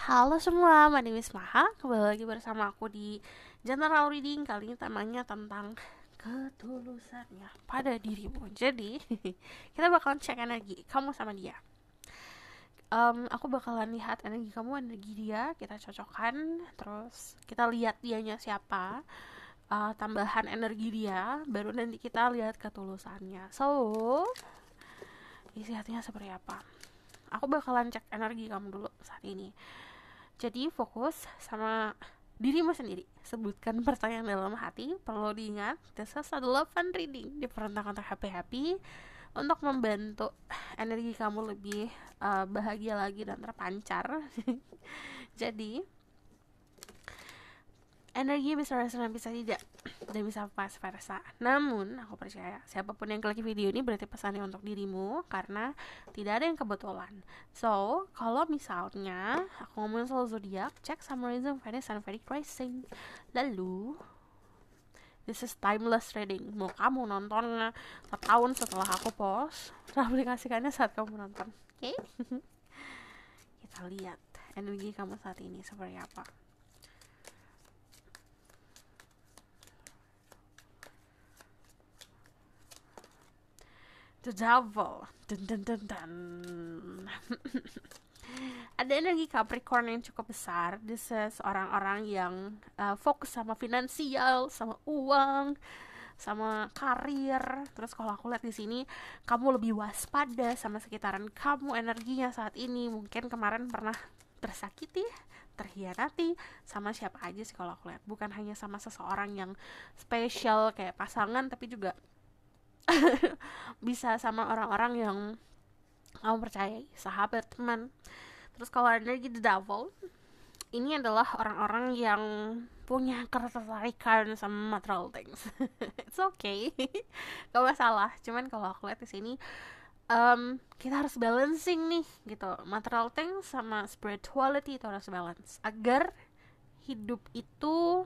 Halo semua, my name is Maha. Kembali lagi bersama aku di General Reading. Kali ini temanya tentang ketulusannya pada dirimu. Jadi, kita bakalan cek energi kamu sama dia. Aku bakalan lihat energi kamu, energi dia. Kita cocokkan. Terus kita lihat dianya siapa. Tambahan energi dia. Baru nanti kita lihat ketulusannya. So, isi hatinya seperti apa. Aku bakalan cek energi kamu dulu saat ini. Jadi fokus sama dirimu sendiri. Sebutkan pertanyaan dalam hati. Perlu diingat, this is a love and reading. Diperuntukkan untuk happy-happy, untuk membantu energi kamu lebih bahagia lagi dan terpancar. Jadi energi bisa resonans, bisa tidak, dan bisa vice versa. Namun aku percaya siapapun yang klik video ini berarti pesannya untuk dirimu, karena tidak ada yang kebetulan. So kalau misalnya aku ngomongin soal zodiak, cek summarism Venus and Vedic rising. Lalu this is timeless reading. Mau kamu nonton setahun setelah aku post, aplikasikannya saat kamu nonton. Oke? Kita lihat energi kamu saat ini seperti apa. The Devil. Dun dun dun dun. Ada energi Capricorn yang cukup besar. This is orang-orang yang fokus sama finansial, sama uang, sama karir. Terus kalau aku lihat di sini, kamu lebih waspada sama sekitaran kamu, energinya saat ini. Mungkin kemarin pernah tersakiti, terhianati sama siapa aja sih kalau aku lihat. Bukan hanya sama seseorang yang spesial kayak pasangan, tapi juga bisa sama orang-orang yang kamu percayai, sahabat, teman. Terus kalau energi The Devil, ini adalah orang-orang yang punya ketertarikan sama material things. It's okay, gak masalah. Cuman kalau aku lihat di sini, kita harus balancing nih, gitu. Material things sama spirituality itu harus balance agar hidup itu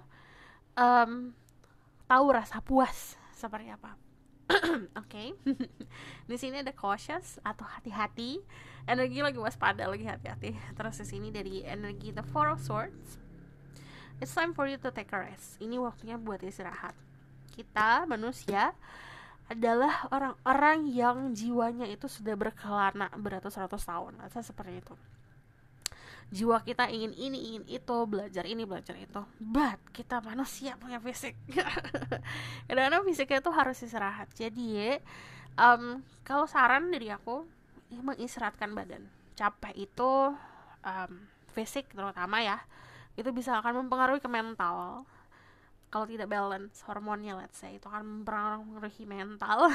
tahu rasa puas seperti apa. Oke. Di sini ada cautious atau hati-hati. Energi lagi waspada, lagi hati-hati. Terus di sini dari energi The Four of Swords. It's time for you to take a rest. Ini waktunya buat istirahat. Kita manusia adalah orang-orang yang jiwanya itu sudah berkelana beratus-ratus tahun. Atau seperti itu. Jiwa kita ingin ini, ingin itu, belajar ini, belajar itu. But kita manusia punya fisik. Kadang-kadang fisiknya itu harus istirahat. Jadi kalau saran dari aku, mengistirahatkan badan. Capek itu fisik terutama ya, itu bisa akan mempengaruhi ke mental. Kalau tidak balance hormonnya, let's say, itu akan mempengaruhi mental,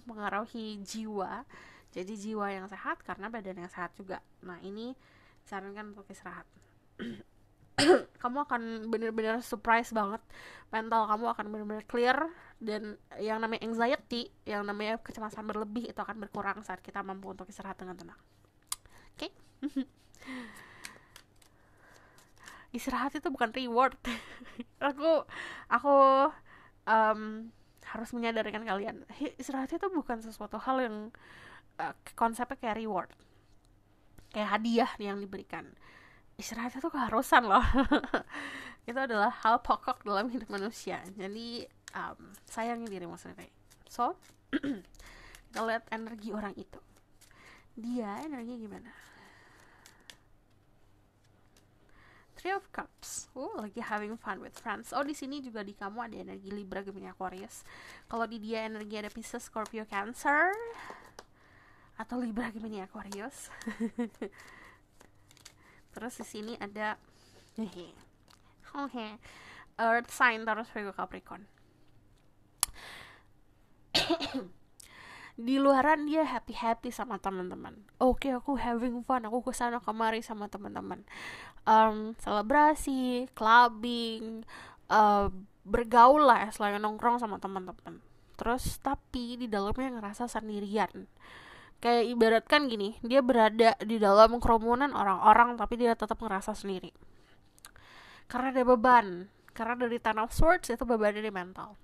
mempengaruhi jiwa. Jadi jiwa yang sehat karena badan yang sehat juga. Nah ini sarankan untuk istirahat. Kamu akan benar-benar surprise banget, mental kamu akan benar-benar clear, dan yang namanya anxiety, yang namanya kecemasan berlebih itu akan berkurang saat kita mampu untuk istirahat dengan tenang. Oke? Istirahat itu bukan reward. aku harus menyadarkan kalian, istirahat itu bukan sesuatu hal yang konsepnya kayak reward, kayak hadiah yang diberikan. Istirahat itu keharusan loh. Itu adalah hal pokok dalam hidup manusia. Jadi sayangi dirimu sendiri. So kita lihat energi orang itu. Dia energinya gimana? Three of Cups. Lagi having fun with friends. Di sini juga di kamu ada energi Libra, Gemini, Aquarius. Kalau di dia energi ada Pisces, Scorpio, Cancer, atau Libra, Gemini, Aquarius. Terus di sini ada Earth sign, Taurus, Virgo, Capricorn. Di luaran dia happy sama teman-teman. Oke, aku having fun, aku kesana kemari sama teman-teman, selebrasi, clubbing, bergaul lah ya, selain nongkrong sama teman-teman. Terus tapi di dalamnya ngerasa sendirian. Kayak ibaratkan gini, dia berada di dalam kerumunan orang-orang tapi dia tetap ngerasa sendiri. Karena ada beban. Karena dari Ten of Swords itu beban dari mental.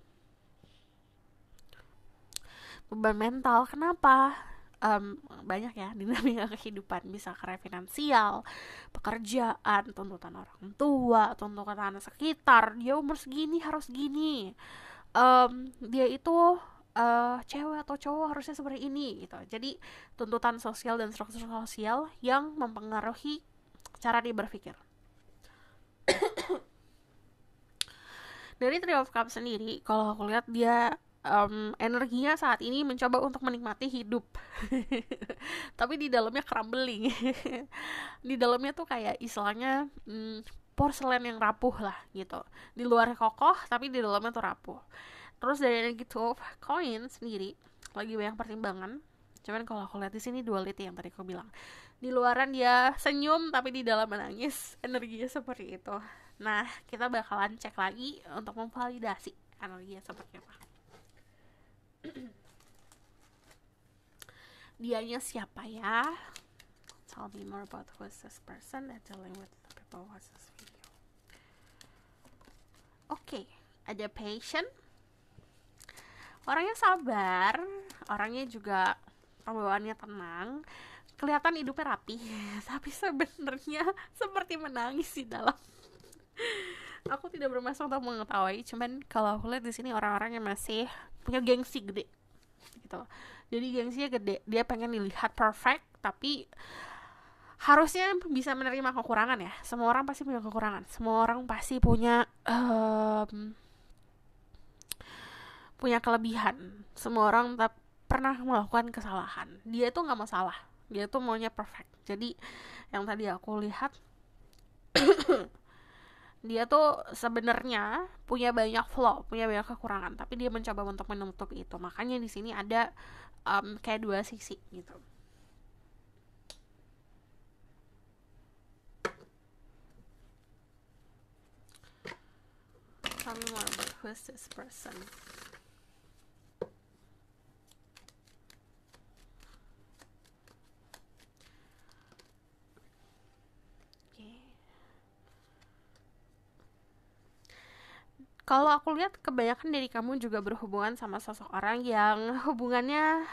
Beban mental, kenapa? banyak ya dinamika kehidupan, bisa karena finansial, pekerjaan, tuntutan orang tua, tuntutan sekitar, dia umur segini harus gini, dia itu cewek atau cowok harusnya seperti ini gitu. Jadi tuntutan sosial dan struktur sosial yang mempengaruhi cara dia berpikir. Dari Three of Cups sendiri, kalau aku lihat dia energinya saat ini mencoba untuk menikmati hidup, tapi di dalamnya crumbling. Di dalamnya tuh kayak istilahnya porselen yang rapuh lah gitu. Di luarnya kokoh, tapi di dalamnya tuh rapuh. Terus dari energi Two of Coins sendiri lagi banyak pertimbangan. Cuman kalau aku lihat di sini duality yang tadi aku bilang. Di luaran dia senyum tapi di dalam menangis. Energinya seperti itu. Nah, kita bakalan cek lagi untuk memvalidasi energinya seperti apa. Dianya siapa ya? Tell me more about who is this person and dealing with the people who watch this video. Oke, ada patient. Orangnya sabar, orangnya juga pembawaannya tenang, kelihatan hidupnya rapi, tapi sebenarnya seperti menangis di dalam. Aku tidak bermaksud untuk mengetahui, cuman kalau aku lihat di sini orang-orang yang masih punya gengsi gede, gitu. Jadi gengsinya gede, dia pengen dilihat perfect, tapi harusnya bisa menerima kekurangan ya. Semua orang pasti punya kekurangan, semua orang pasti punya punya kelebihan. Semua orang tak pernah melakukan kesalahan. Dia tuh nggak masalah, dia tuh maunya perfect. Jadi yang tadi aku lihat dia tuh sebenarnya punya banyak flaw, punya banyak kekurangan, tapi dia mencoba untuk menutup itu. Makanya di sini ada kayak dua sisi gitu. Tell me more about who is this person. Kalau aku lihat kebanyakan dari kamu juga berhubungan sama seseorang yang hubungannya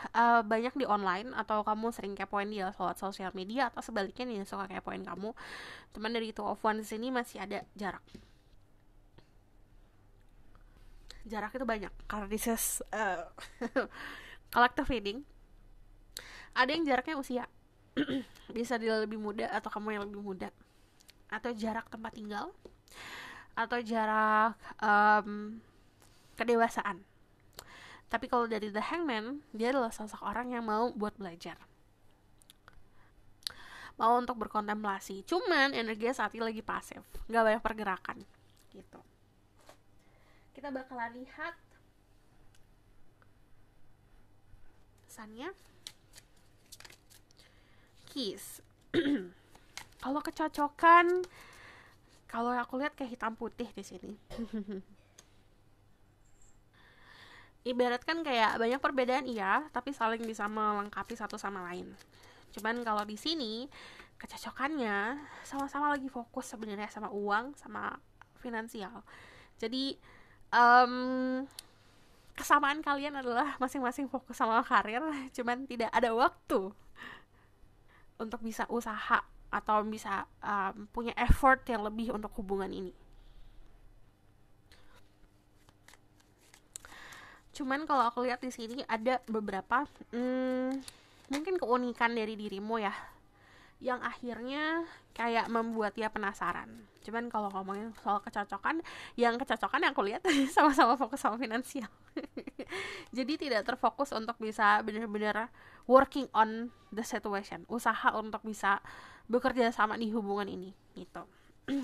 banyak di online, atau kamu sering kepoin dia lewat sosial media, atau sebaliknya dia suka kepoin kamu. Cuman dari Two of Wands sini masih ada jarak. Jarak itu banyak karena this is collective reading. Ada yang jaraknya usia, bisa dia lebih muda atau kamu yang lebih muda, atau jarak tempat tinggal, atau jarak kedewasaan. Tapi kalau dari The Hangman, dia adalah sosok orang yang mau buat belajar, mau untuk berkontemplasi. Cuman energinya saat ini lagi pasif, gak banyak pergerakan gitu. Kita bakalan lihat pesannya. Keys. Kalau kecocokan, kalau aku lihat kayak hitam putih di sini. Ibaratkan kayak banyak perbedaan iya, tapi saling bisa melengkapi satu sama lain. Cuman kalau di sini kecocokannya sama-sama lagi fokus sebenarnya sama uang, sama finansial. Jadi kesamaan kalian adalah masing-masing fokus sama karir, cuman tidak ada waktu untuk bisa usaha atau bisa punya effort yang lebih untuk hubungan ini. Cuman kalau aku lihat di sini ada beberapa mungkin keunikan dari dirimu ya, yang akhirnya kayak membuat dia penasaran. Cuman kalau ngomongin soal kecocokan, yang kecocokan yang aku lihat sama-sama fokus sama finansial. Jadi tidak terfokus untuk bisa benar-benar working on the situation, usaha untuk bisa bekerja sama di hubungan ini gitu.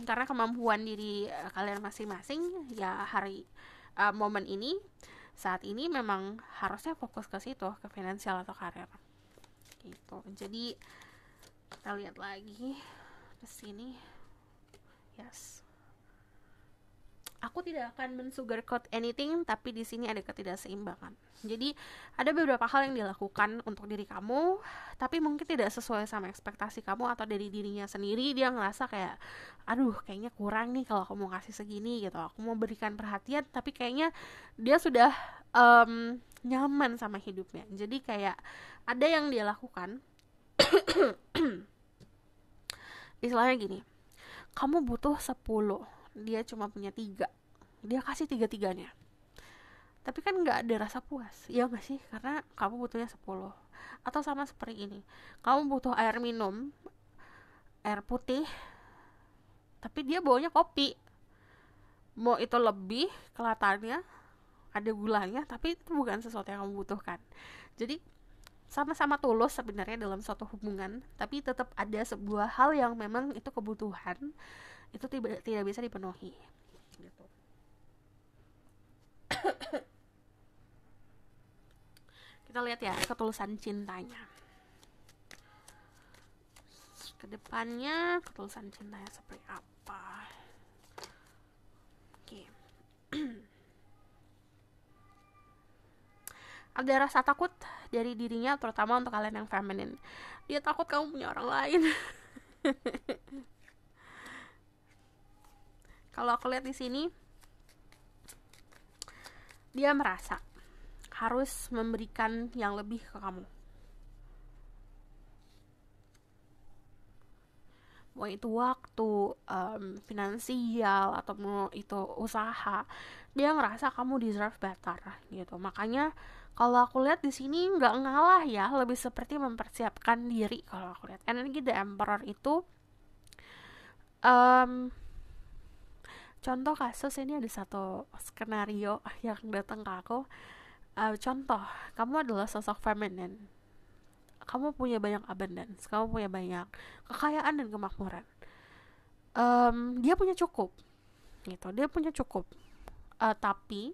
Karena kemampuan diri kalian masing-masing ya momen ini, saat ini memang harusnya fokus ke situ, ke finansial atau karir gitu. Jadi kita lihat lagi ke sini. Yes. Aku tidak akan men-sugarcoat anything, tapi di sini ada ketidakseimbangan. Jadi ada beberapa hal yang dilakukan untuk diri kamu, tapi mungkin tidak sesuai sama ekspektasi kamu, atau dari dirinya sendiri dia ngerasa kayak, aduh kayaknya kurang nih kalau aku mau kasih segini gitu. Aku mau berikan perhatian, tapi kayaknya dia sudah nyaman sama hidupnya. Jadi kayak Ada yang dia lakukan, istilahnya gini, kamu butuh 10, dia cuma punya 3, dia kasih 3-tiganya. Tapi kan nggak ada rasa puas, ya nggak sih? Karena kamu butuhnya 10. Atau sama seperti ini, kamu butuh air minum, air putih, tapi dia bawanya kopi. Mau itu lebih kelihatannya ada gulanya, tapi itu bukan sesuatu yang kamu butuhkan. Jadi sama-sama tulus sebenarnya dalam suatu hubungan, tapi tetap ada sebuah hal yang memang itu kebutuhan, itu tidak bisa dipenuhi gitu. Kita lihat ya ketulusan cintanya. Kedepannya ketulusan cintanya seperti apa? Oke. Ada rasa takut dari dirinya, terutama untuk kalian yang feminine. Dia takut kamu punya orang lain. Kalau aku lihat di sini, dia merasa harus memberikan yang lebih ke kamu. Mau itu waktu, finansial, atau mau itu usaha, dia ngerasa kamu deserve better gitu. Makanya kalau aku lihat di sini nggak ngalah ya, lebih seperti mempersiapkan diri. Kalau aku lihat energi The Emperor itu, contoh kasus ini, ada satu skenario yang datang ke aku. Contoh, kamu adalah sosok feminine, kamu punya banyak abundance, kamu punya banyak kekayaan dan kemakmuran. Dia punya cukup gitu, dia punya cukup, tapi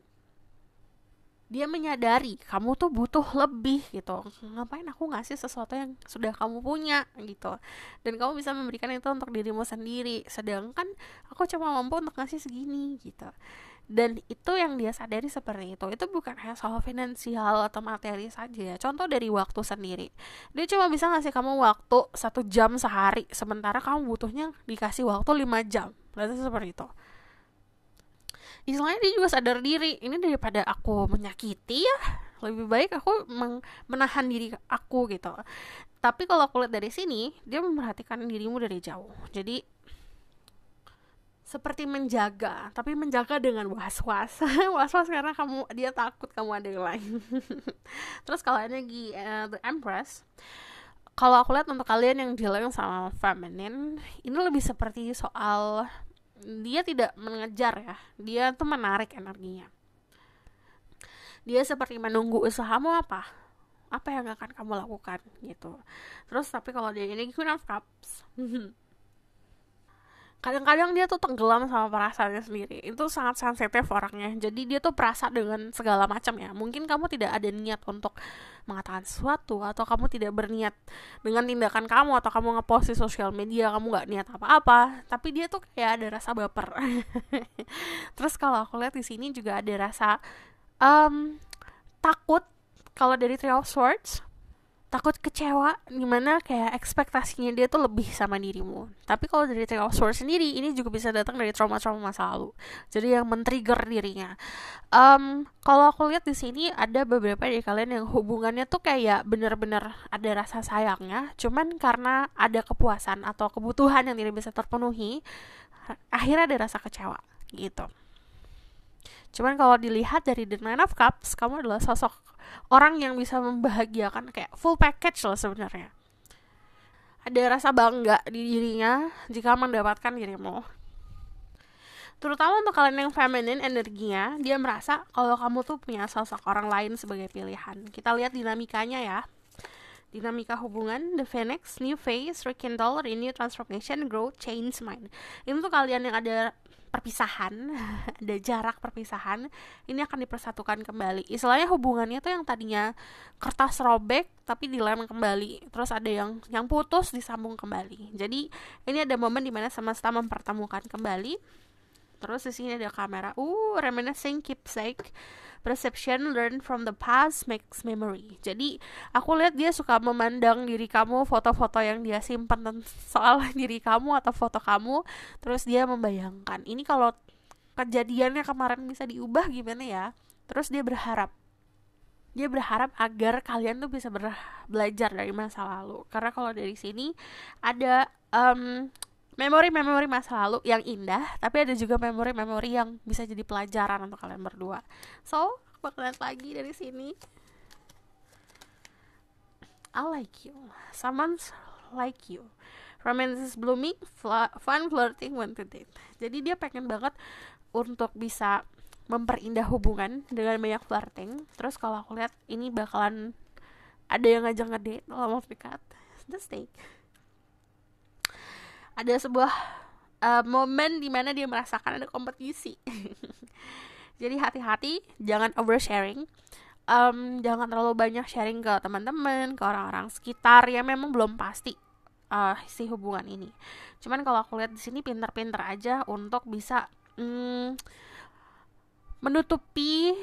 dia menyadari kamu tuh butuh lebih gitu. Ngapain aku ngasih sesuatu yang sudah kamu punya gitu, dan kamu bisa memberikan itu untuk dirimu sendiri, sedangkan aku cuma mampu untuk ngasih segini gitu. Dan itu yang dia sadari seperti itu bukan hanya soal finansial atau materi saja. Contoh dari waktu sendiri, dia cuma bisa ngasih kamu waktu 1 jam sehari, sementara kamu butuhnya dikasih waktu 5 jam. Berarti seperti itu. Istilahnya dia juga sadar diri, ini daripada aku menyakiti ya, lebih baik aku menahan diri aku gitu. Tapi kalau aku lihat dari sini, dia memperhatikan dirimu dari jauh. Jadi seperti menjaga, tapi menjaga dengan was-was. Was-was karena dia takut kamu ada yang lain. Terus kalau energi The Empress, kalau aku lihat untuk kalian yang dealing sama feminine, ini lebih seperti soal dia tidak mengejar ya, dia tuh menarik energinya. Dia seperti menunggu usahamu apa yang akan kamu lakukan gitu. Terus tapi kalau dia ini Queen of Cups, kadang-kadang dia tuh tenggelam sama perasaannya sendiri. Itu sangat sensitif orangnya, jadi dia tuh perasa dengan segala macam ya. Mungkin kamu tidak ada niat untuk mengatakan sesuatu, atau kamu tidak berniat dengan tindakan kamu, atau kamu ngepost di sosial media, kamu gak niat apa-apa, tapi dia tuh kayak ada rasa baper. Terus kalau aku lihat di sini juga ada rasa takut. Kalau dari Three of Swords, takut kecewa, dimana kayak ekspektasinya dia tuh lebih sama dirimu. Tapi kalau dari Three of Swords sendiri, ini juga bisa datang dari trauma-trauma masa lalu, jadi yang men-trigger dirinya. Kalau aku lihat di sini ada beberapa dari kalian yang hubungannya tuh kayak benar-benar ada rasa sayangnya, cuman karena ada kepuasan atau kebutuhan yang tidak bisa terpenuhi, akhirnya ada rasa kecewa gitu. Cuman kalau dilihat dari The Nine of Cups, kamu adalah sosok orang yang bisa membahagiakan, kayak full package loh sebenarnya. Ada rasa bangga di dirinya jika mendapatkan dirimu. Terutama untuk kalian yang feminine energinya, dia merasa kalau kamu tuh punya sosok orang lain sebagai pilihan. Kita lihat dinamikanya ya. Dinamika hubungan, The Phoenix, New Phase, Rekindle, Renew, Transformation, Growth, Change, Mind. Ini tuh kalian yang ada perpisahan, ada jarak perpisahan, ini akan dipersatukan kembali. Istilahnya hubungannya tuh yang tadinya kertas robek tapi dilem kembali, terus ada yang putus disambung kembali. Jadi ini ada momen dimana semesta mempertemukan kembali. Terus di sini ada kamera, reminiscing, keepsake, perception, learn from the past, makes memory. Jadi aku lihat dia suka memandang diri kamu, foto-foto yang dia simpan soal diri kamu atau foto kamu, terus dia membayangkan, ini kalau kejadiannya kemarin bisa diubah gimana ya. Terus dia berharap dia berharap agar kalian tuh bisa belajar dari masa lalu. Karena kalau dari sini ada memori-memori masa lalu yang indah, tapi ada juga memori-memori yang bisa jadi pelajaran untuk kalian berdua. So, bakal lihat lagi dari sini. I like you. Someone's like you. Romance is blooming, fun flirting, want to date. Jadi dia pengen banget untuk bisa memperindah hubungan dengan banyak flirting. Terus kalau aku lihat ini bakalan ada yang ngajak ngedate dalam waktu dekat. Let's take. Ada sebuah momen dimana dia merasakan ada kompetisi. Jadi hati-hati, jangan oversharing. Jangan terlalu banyak sharing ke teman-teman, ke orang-orang sekitar yang memang belum pasti si hubungan ini. Cuman kalau aku lihat di sini pinter-pinter aja untuk bisa menutupi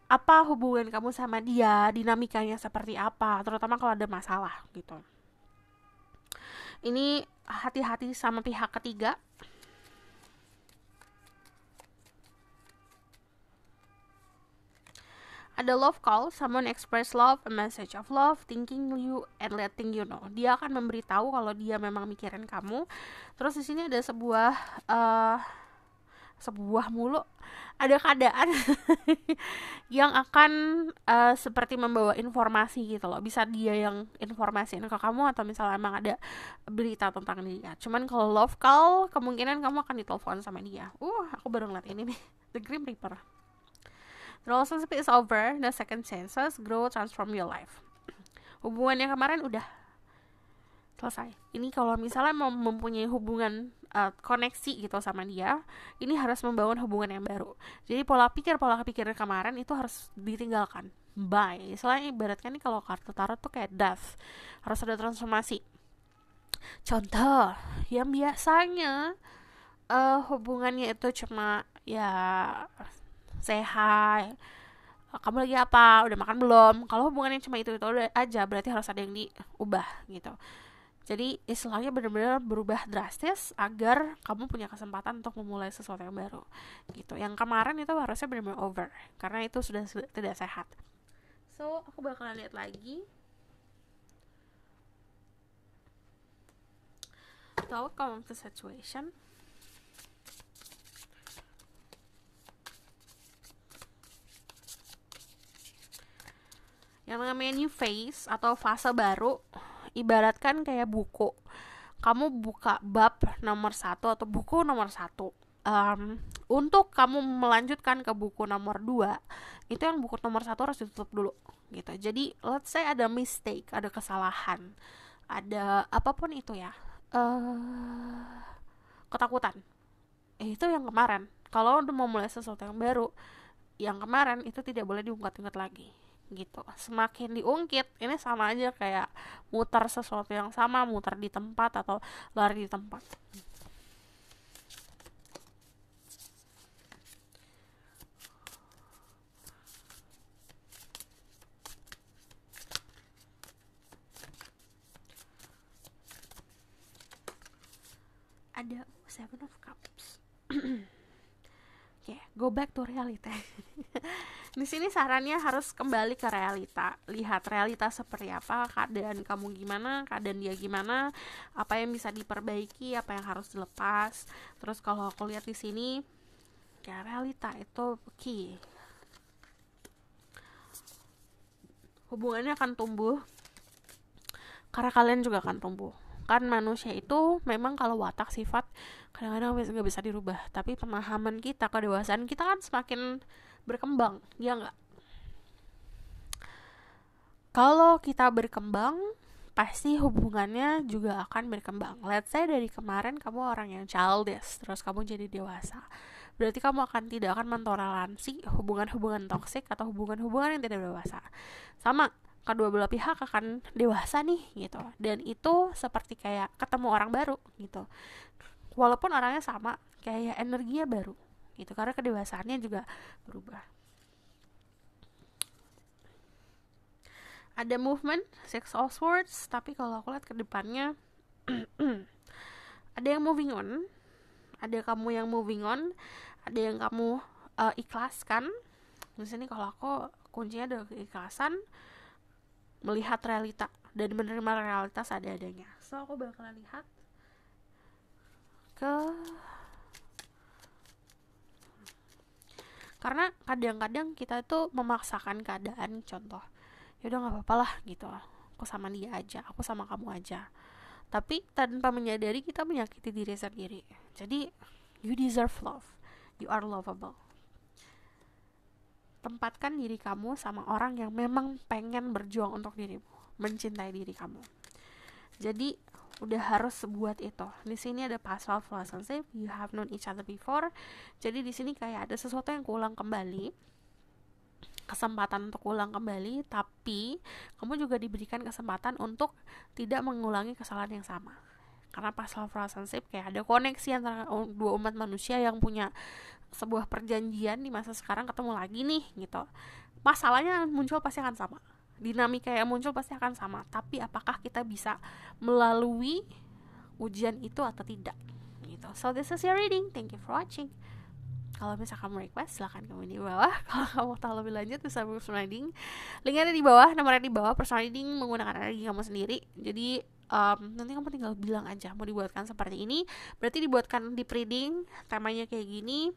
apa hubungan kamu sama dia, dinamikanya seperti apa, terutama kalau ada masalah gitu. Ini hati-hati sama pihak ketiga. Ada love call, someone express love, a message of love, thinking you and letting you know. Dia akan memberitahu kalau dia memang mikirin kamu. Terus di sini ada sebuah mulu, ada keadaan yang akan seperti membawa informasi gitu loh. Bisa dia yang informasiin ke kamu atau misalnya emang ada berita tentang dia. Cuman kalau love call, kemungkinan kamu akan ditelepon sama dia. Aku baru ngeliat ini nih, The Grim Reaper. The relationship is over, the second chances, grow, transform your life. Hubungan yang kemarin udah selesai. Ini kalau misalnya mau mempunyai hubungan koneksi gitu sama dia, ini harus membangun hubungan yang baru. Jadi pola pikir kemarin itu harus ditinggalkan. Bye. Selain ibaratkan nih kalau kartu tarot tuh kayak death, harus ada transformasi. Contoh, yang biasanya hubungannya itu cuma ya say hi, kamu lagi apa, udah makan belum. Kalau hubungannya cuma itu aja, berarti harus ada yang diubah gitu. Jadi istilahnya benar-benar berubah drastis agar kamu punya kesempatan untuk memulai sesuatu yang baru gitu. Yang kemarin itu harusnya benar-benar over karena itu sudah tidak sehat. So aku bakalan lihat lagi. So come to situation. Yang namanya new phase atau fase baru, ibaratkan kayak buku. Kamu buka bab nomor 1 atau buku nomor 1. Untuk kamu melanjutkan ke buku nomor 2, itu yang buku nomor 1 harus ditutup dulu gitu. Jadi let's say ada mistake, ada kesalahan, ada apapun itu ya, ketakutan, itu yang kemarin. Kalau udah mau mulai sesuatu yang baru, yang kemarin itu tidak boleh diungkit-ungkit lagi gitu. Semakin diungkit, ini sama aja kayak muter sesuatu yang sama, muter di tempat atau lari di tempat. Ada Seven of Cups. Go back to reality. Di sini sarannya harus kembali ke realita. Lihat realita seperti apa, keadaan kamu gimana, keadaan dia gimana, apa yang bisa diperbaiki, apa yang harus dilepas. Terus kalau aku lihat di sini, ya realita itu key. Hubungannya akan tumbuh karena kalian juga akan tumbuh. Kan manusia itu memang kalau watak sifat kadang-kadang nggak bisa dirubah, tapi pemahaman kita, kedewasaan kita kan semakin berkembang, ya nggak? Kalau kita berkembang, pasti hubungannya juga akan berkembang. Let's say dari kemarin kamu orang yang childish, terus kamu jadi dewasa, berarti kamu tidak akan mentoleransi hubungan-hubungan toksik atau hubungan-hubungan yang tidak dewasa. Sama, kedua belah pihak akan dewasa nih gitu, dan itu seperti kayak ketemu orang baru gitu. Walaupun orangnya sama, kayak energinya baru gitu, karena kedewasaannya juga berubah. Ada movement, Six of Swords, tapi kalau aku lihat ke depannya ada yang moving on, ada kamu yang moving on, ada yang kamu ikhlaskan. Di sini kalau aku kuncinya adalah keikhlasan, melihat realita dan menerima realitas ada-adanya. So aku bakalan lihat ke, karena kadang-kadang kita itu memaksakan keadaan. Contoh, yaudah nggak apa-apa lah gitu, aku sama dia aja, aku sama kamu aja, tapi tanpa menyadari kita menyakiti diri sendiri. Jadi you deserve love, you are lovable. Tempatkan diri kamu sama orang yang memang pengen berjuang untuk dirimu, mencintai diri kamu. Jadi udah harus buat itu. Di sini ada past love relationship, you have known each other before. Jadi di sini kayak ada sesuatu yang keulang kembali, kesempatan untuk ulang kembali, tapi kamu juga diberikan kesempatan untuk tidak mengulangi kesalahan yang sama. Karena past love relationship kayak ada koneksi antara dua umat manusia yang punya sebuah perjanjian, di masa sekarang ketemu lagi nih gitu. Masalahnya muncul pasti akan sama, dinamika yang muncul pasti akan sama, tapi apakah kita bisa melalui ujian itu atau tidak gitu. So this is your reading, thank you for watching. Kalau misalkan kamu request, silahkan komen di bawah. Kalau kamu tahu lebih lanjut, bisa personal reading. Linknya ada di bawah, nomornya di bawah. Personal reading menggunakan energi kamu sendiri. Jadi nanti kamu tinggal bilang aja mau dibuatkan seperti ini. Berarti dibuatkan deep reading, temanya kayak gini.